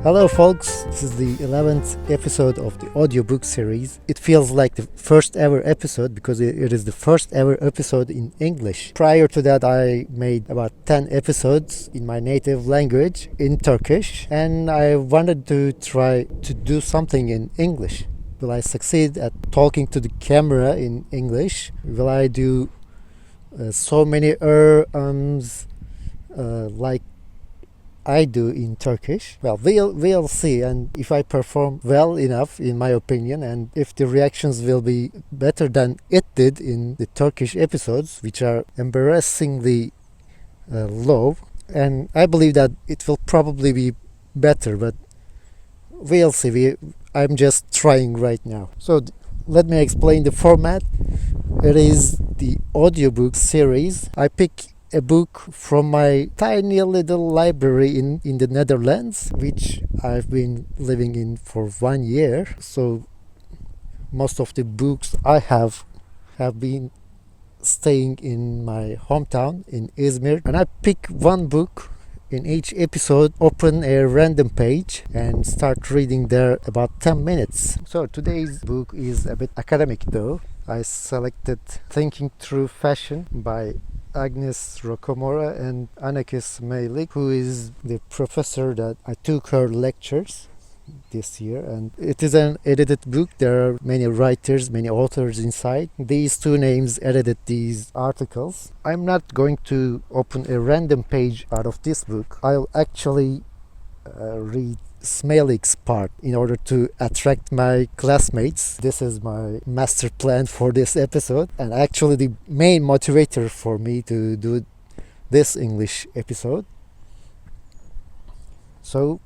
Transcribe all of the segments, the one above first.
Hello folks, this is the 11th episode of the audiobook series. It feels like the first ever episode because it is the first ever episode in English. Prior to that I made about 10 episodes in my native language in Turkish, and I wanted to try to do something in English. Will I succeed at talking to the camera in English? Will I do so many ums like I do in Turkish? Well, we'll see, and if I perform well enough, in my opinion, and if the reactions will be better than it did in the Turkish episodes, which are embarrassingly low, and I believe that it will probably be better, but we'll see. I'm just trying right now. So let me explain the format. It is the audiobook series. I pick a book from my tiny little library in the Netherlands, which I've been living in for 1 year. So most of the books I have been staying in my hometown in Izmir. And I pick one book in each episode, open a random page and start reading there about 10 minutes. So today's book is a bit academic though. I selected Thinking Through Fashion by Agnes, Rocamora and Anneke, Smelik, who is the professor that I took her lectures this year, and it is an edited book. There are many writers, many authors inside. These two names edited these articles. I'm not going to open a random page out of this book. I'll actually read Smelik's part in order to attract my classmates. This is my master plan for this episode, and actually the main motivator for me to do this English episode. So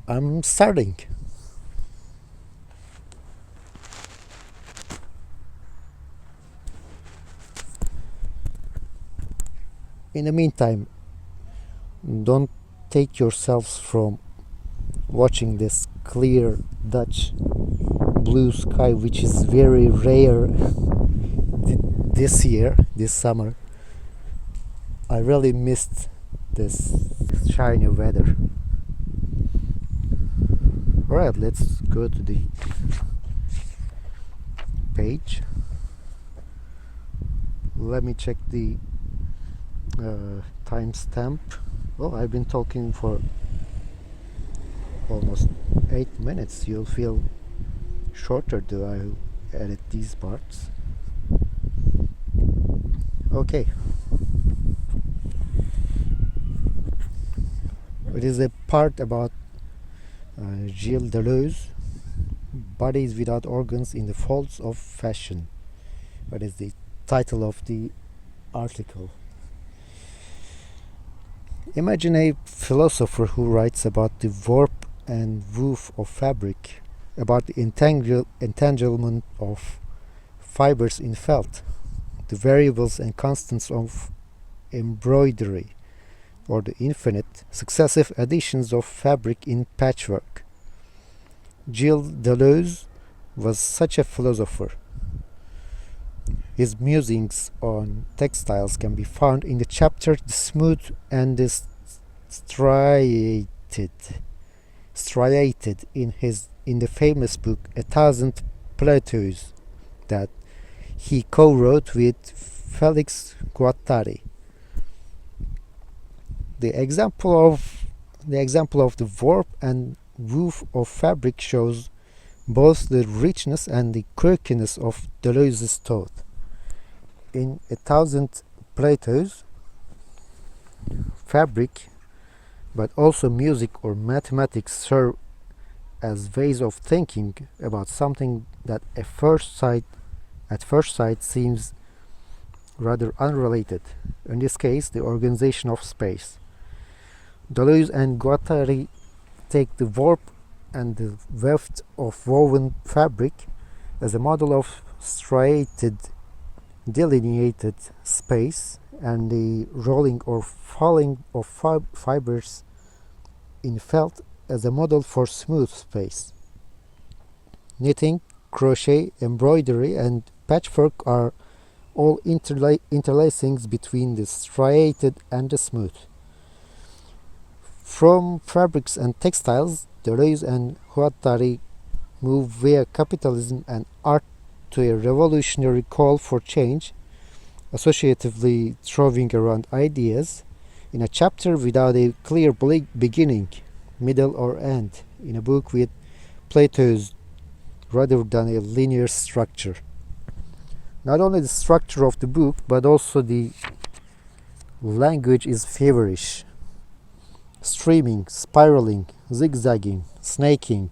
I'm starting. In the meantime, don't take yourselves from watching this clear Dutch blue sky, which is very rare this year, this summer. I really missed this shiny weather. Alright, let's go to the page. Let me check the timestamp. Oh, I've been talking for almost 8 minutes. You'll feel shorter though I edit these parts. Okay. It is a part about Gilles Deleuze, Bodies Without Organs in the Folds of Fashion. That is the title of the article. Imagine a philosopher who writes about the warp and woof of fabric, about the entanglement of fibers in felt, the variables and constants of embroidery, or the infinite successive additions of fabric in patchwork. Gilles Deleuze was such a philosopher. His musings on textiles can be found in the chapter The Smooth and the Striated in the famous book A Thousand Plateaus that he co-wrote with Felix Guattari. The example of the warp and woof of fabric shows both the richness and the quirkiness of Deleuze's thought. In A Thousand Plateaus, fabric, but also music or mathematics serve as ways of thinking about something that at first sight seems rather unrelated. In this case, the organization of space. Deleuze and Guattari take the warp and the weft of woven fabric as a model of striated, delineated space, and the rolling or falling of fibers in felt as a model for smooth space. Knitting, crochet, embroidery, and patchwork are all interlacings between the striated and the smooth. From fabrics and textiles, Deleuze and Guattari move via capitalism and art to a revolutionary call for change, associatively throwing around ideas in a chapter without a clear beginning, middle, or end, in a book with Plato's rather than a linear structure. Not only the structure of the book, but also the language is feverish, streaming, spiraling, zigzagging, snaking,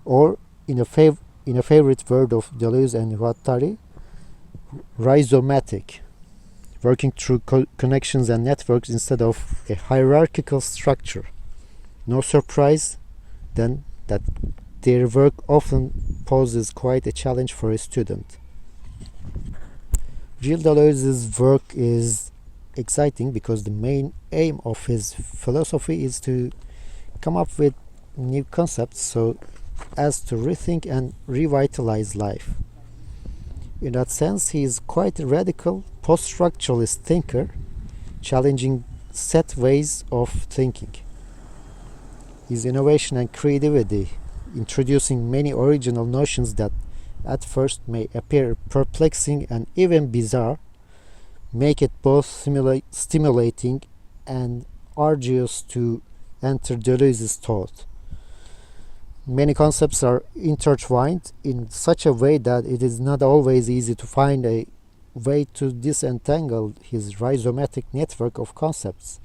or in a favorite word of Deleuze and Guattari, rhizomatic, working through connections and networks instead of a hierarchical structure. No surprise, then, that their work often poses quite a challenge for a student. Gilles Deleuze's work is exciting because the main aim of his philosophy is to come up with new concepts so as to rethink and revitalize life. In that sense, he is quite a radical post-structuralist thinker, challenging set ways of thinking. His innovation and creativity, introducing many original notions that at first may appear perplexing and even bizarre, make it both stimulating and arduous to enter Deleuze's thought. Many concepts are intertwined in such a way that it is not always easy to find a way to disentangle his rhizomatic network of concepts.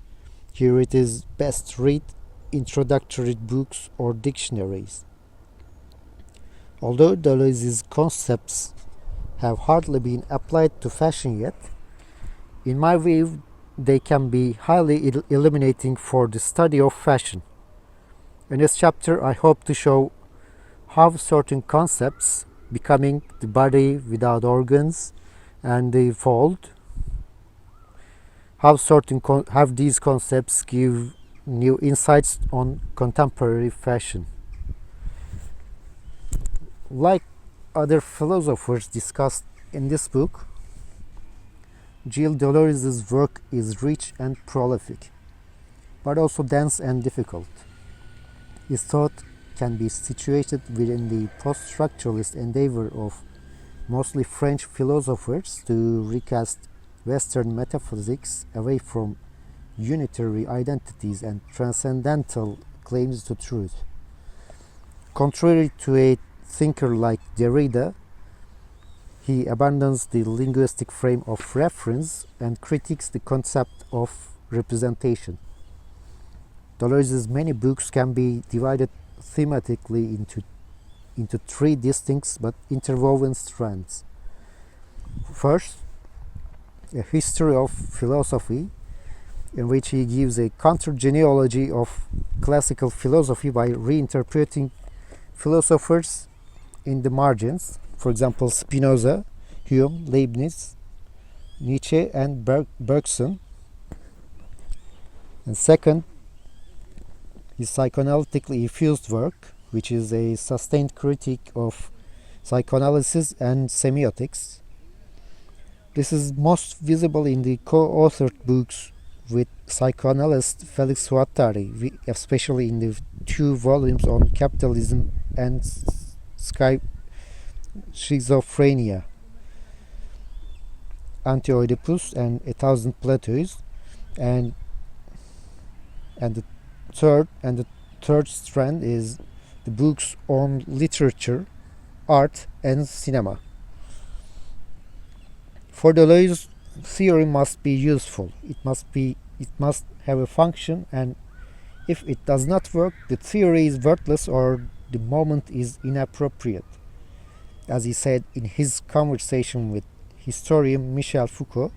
Here it is best to read introductory books or dictionaries. Although Deleuze's concepts have hardly been applied to fashion yet, in my view, they can be highly illuminating for the study of fashion. In this chapter, I hope to show how certain concepts, becoming the body without organs and the fold, how these concepts give new insights on contemporary fashion. Like other philosophers discussed in this book, Gilles Deleuze's work is rich and prolific, but also dense and difficult. His thought can be situated within the post-structuralist endeavor of mostly French philosophers to recast Western metaphysics away from unitary identities and transcendental claims to truth. Contrary to a thinker like Derrida, he abandons the linguistic frame of reference and critiques the concept of representation. Deleuze's many books can be divided thematically into three distinct but interwoven strands. First, a history of philosophy, in which he gives a counter-genealogy of classical philosophy by reinterpreting philosophers in the margins, for example Spinoza, Hume, Leibniz, Nietzsche, and Bergson. And second, his psychoanalytically infused work, which is a sustained critique of psychoanalysis and semiotics. This is most visible in the co-authored books with psychoanalyst Felix Guattari, especially in the 2 volumes on capitalism and schizophrenia, Anti-Oedipus and 1,000 Plateaus, and the third strand is the books on literature, art, and cinema. For Deleuze, theory must be useful. It must have a function, and if it does not work, the theory is worthless or the moment is inappropriate. As he said in his conversation with historian Michel Foucault,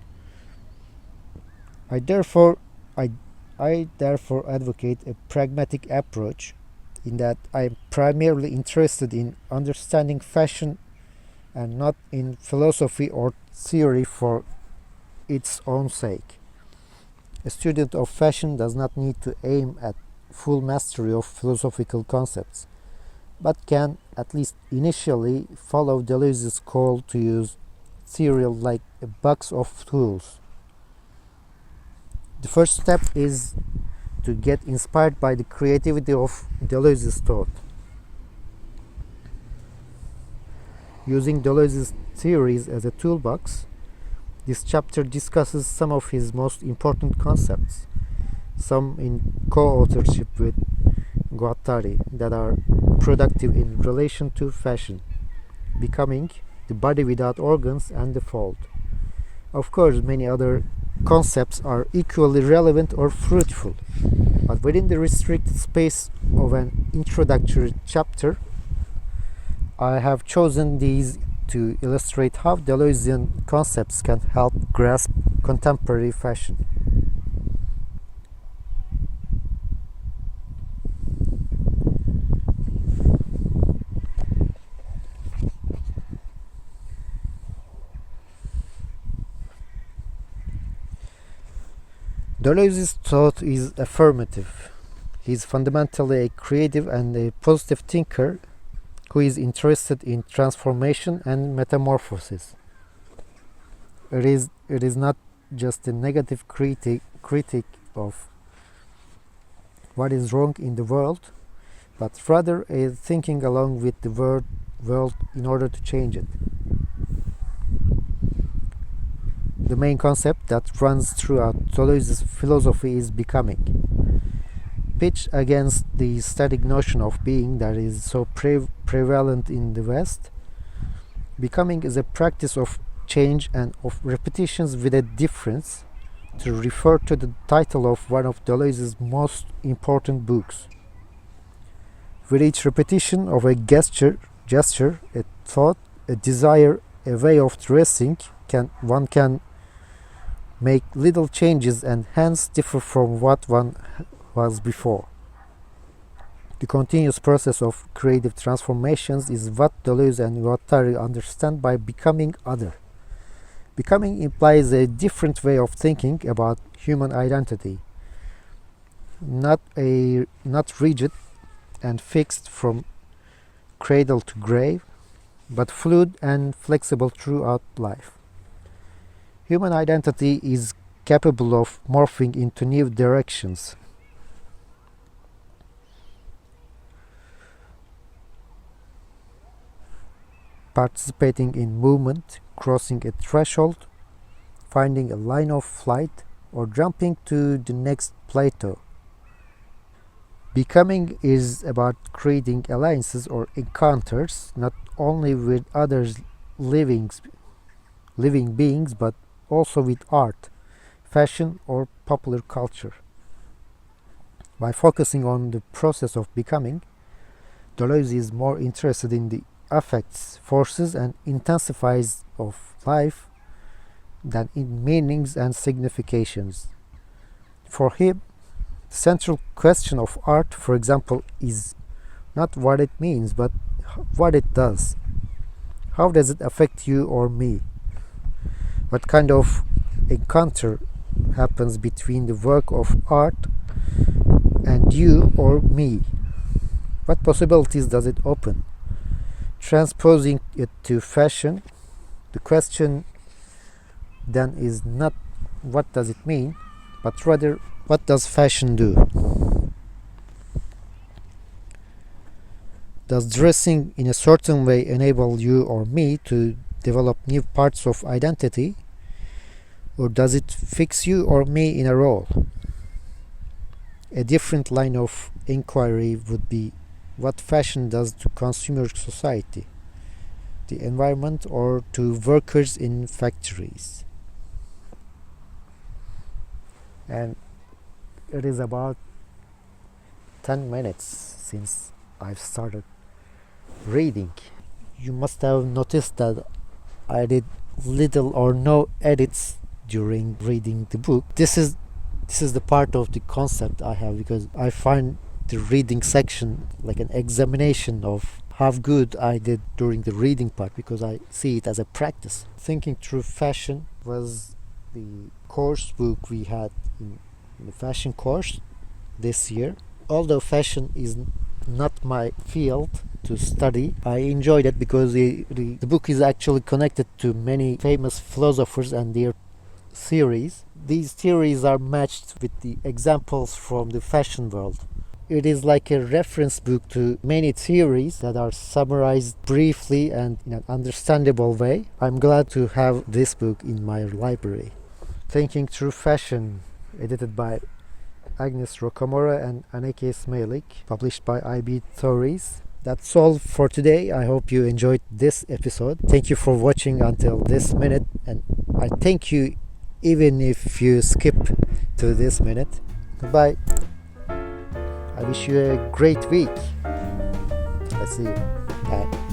I therefore advocate a pragmatic approach, in that I am primarily interested in understanding fashion and not in philosophy or theory for its own sake. A student of fashion does not need to aim at full mastery of philosophical concepts, but can, at least initially, follow Deleuze's call to use theory like a box of tools. The first step is to get inspired by the creativity of Deleuze's thought. Using Deleuze's theories as a toolbox, this chapter discusses some of his most important concepts, some in co-authorship with Guattari, that are productive in relation to fashion, becoming, the body without organs, and the fold. Of course, many other concepts are equally relevant or fruitful, but within the restricted space of an introductory chapter, I have chosen these to illustrate how Deleuzean concepts can help grasp contemporary fashion. Deleuze's thought is affirmative. He is fundamentally a creative and a positive thinker who is interested in transformation and metamorphosis. It is not just a negative critic of what is wrong in the world, but rather a thinking along with the world in order to change it. The main concept that runs throughout Deleuze's philosophy is becoming. Pitched against the static notion of being that is so prevalent in the West, becoming is a practice of change and of repetitions with a difference, to refer to the title of one of Deleuze's most important books. With each repetition of a gesture, a thought, a desire, a way of dressing, one can make little changes and hence differ from what one was before. The continuous process of creative transformations is what Deleuze and Guattari understand by becoming other. Becoming implies a different way of thinking about human identity, not rigid and fixed from cradle to grave, but fluid and flexible throughout life. Human identity is capable of morphing into new directions. Participating in movement, crossing a threshold, finding a line of flight, or jumping to the next plateau. Becoming is about creating alliances or encounters not only with others living beings, but also with art, fashion, or popular culture. By focusing on the process of becoming, Deleuze is more interested in the affects, forces, and intensifies of life than in meanings and significations. For him, the central question of art, for example, is not what it means, but what it does. How does it affect you or me? What kind of encounter happens between the work of art and you or me? What possibilities does it open? Transposing it to fashion, the question then is not what does it mean, but rather what does fashion do? Does dressing in a certain way enable you or me to develop new parts of identity, or does it fix you or me in a role? A different line of inquiry would be what fashion does to consumer society, the environment, or to workers in factories. And it is about 10 minutes since I've started reading. You must have noticed that I did little or no edits during reading the book. This is the part of the concept I have, because I find the reading section like an examination of how good I did during the reading part, because I see it as a practice. Thinking Through Fashion was the course book we had in the fashion course this year. Although fashion is not my field to study, I enjoyed it because the book is actually connected to many famous philosophers and their series. These theories are matched with the examples from the fashion world. It is like a reference book to many theories that are summarized briefly and in an understandable way. I'm glad to have this book in my library. Thinking Through Fashion, edited by Agnes, Rocamora and Anneke, Smelik, published by IB Stories. That's all for today. I hope you enjoyed this episode. Thank you for watching until this minute, and I thank you even if you skip to this minute. Goodbye. I wish you a great week. Let's see you. Bye.